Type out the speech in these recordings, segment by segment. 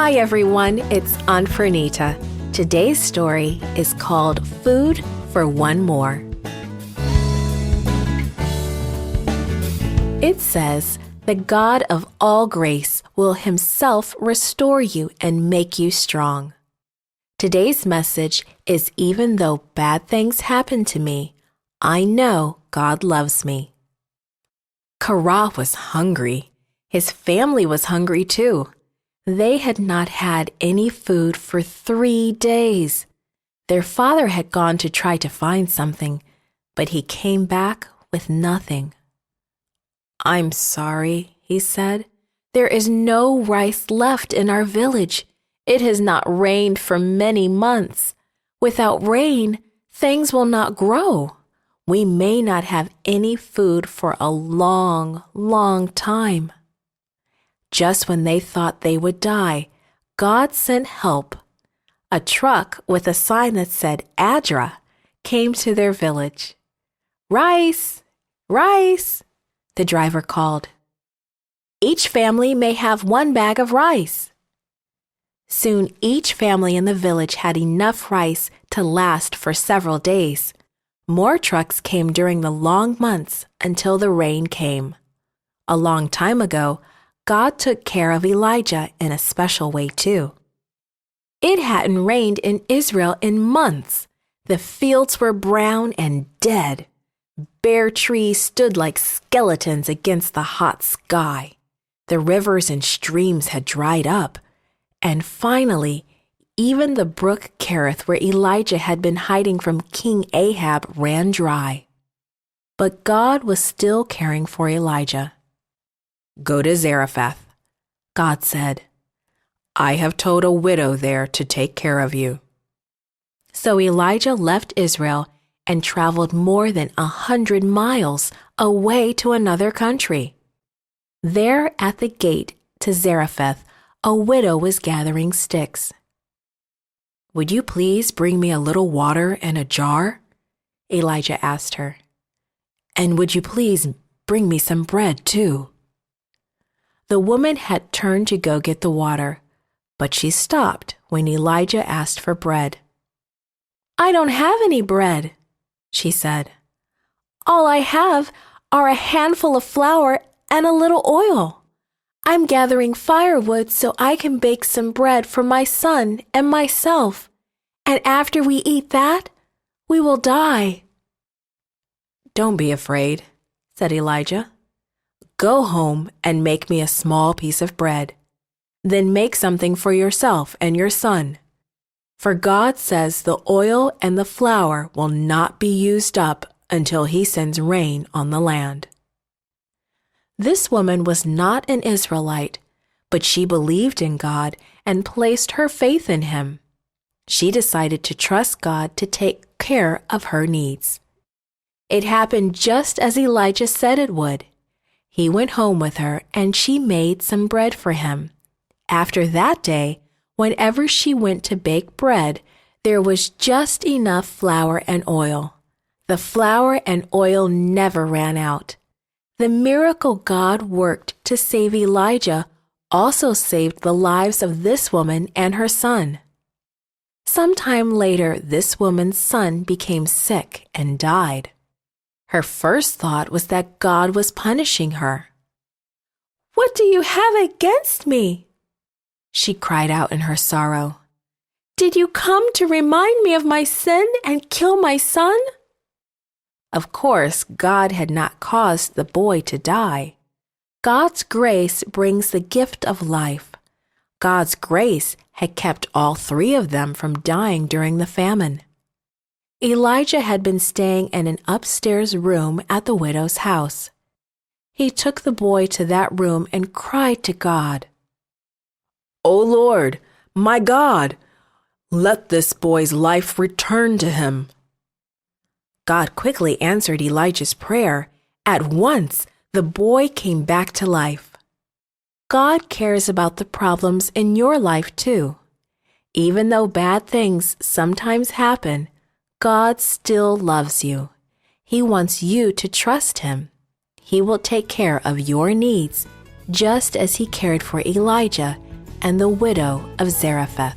Hi everyone, it's Aunt Fernita. Today's story is called Food for One More. It says, "The God of all grace will himself restore you and make you strong." Today's message is, even though bad things happen to me, I know God loves me. Korah was hungry. His family was hungry too. They had not had any food for 3 days. Their father had gone to try to find something, but he came back with nothing. "I'm sorry," he said. "There is no rice left in our village. It has not rained for many months. Without rain, things will not grow. We may not have any food for a long, long time." Just when they thought they would die, God sent help. A truck with a sign that said Adra came to their village. "Rice! Rice!" the driver called. "Each family may have 1 bag of rice." Soon each family in the village had enough rice to last for several days. More trucks came during the long months until the rain came. A long time ago, God took care of Elijah in a special way too. It hadn't rained in Israel in months. The fields were brown and dead. Bare trees stood like skeletons against the hot sky. The rivers and streams had dried up. And finally, even the brook Kerith, where Elijah had been hiding from King Ahab, ran dry. But God was still caring for Elijah. "Go to Zarephath," God said. "I have told a widow there to take care of you." So Elijah left Israel and traveled more than 100 miles away to another country. There at the gate to Zarephath, a widow was gathering sticks. "Would you please bring me a little water in a jar?" Elijah asked her. "And would you please bring me some bread too?" The woman had turned to go get the water, but she stopped when Elijah asked for bread. "I don't have any bread," she said. "All I have are a handful of flour and a little oil. I'm gathering firewood so I can bake some bread for my son and myself, and after we eat that, we will die." "Don't be afraid," said Elijah. "Go home and make me a small piece of bread. Then make something for yourself and your son. For God says the oil and the flour will not be used up until he sends rain on the land." This woman was not an Israelite, but she believed in God and placed her faith in him. She decided to trust God to take care of her needs. It happened just as Elijah said it would. He went home with her and she made some bread for him. After that day, whenever she went to bake bread, there was just enough flour and oil. The flour and oil never ran out. The miracle God worked to save Elijah also saved the lives of this woman and her son. Sometime later, this woman's son became sick and died. Her first thought was that God was punishing her. "What do you have against me?" she cried out in her sorrow. "Did you come to remind me of my sin and kill my son?" Of course, God had not caused the boy to die. God's grace brings the gift of life. God's grace had kept all 3 of them from dying during the famine. Elijah had been staying in an upstairs room at the widow's house. He took the boy to that room and cried to God, "O Lord, my God, let this boy's life return to him." God quickly answered Elijah's prayer. At once, the boy came back to life. God cares about the problems in your life too. Even though bad things sometimes happen, God still loves you. He wants you to trust him. He will take care of your needs, just as he cared for Elijah and the widow of Zarephath.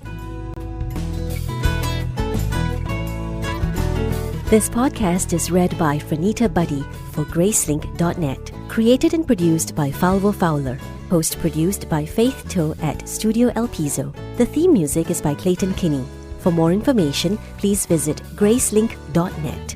This podcast is read by Franita Buddy for Gracelink.net. Created and produced by Falvo Fowler. Post-produced by Faith To at Studio El Piso. The theme music is by Clayton Kinney. For more information, please visit Gracelink.net.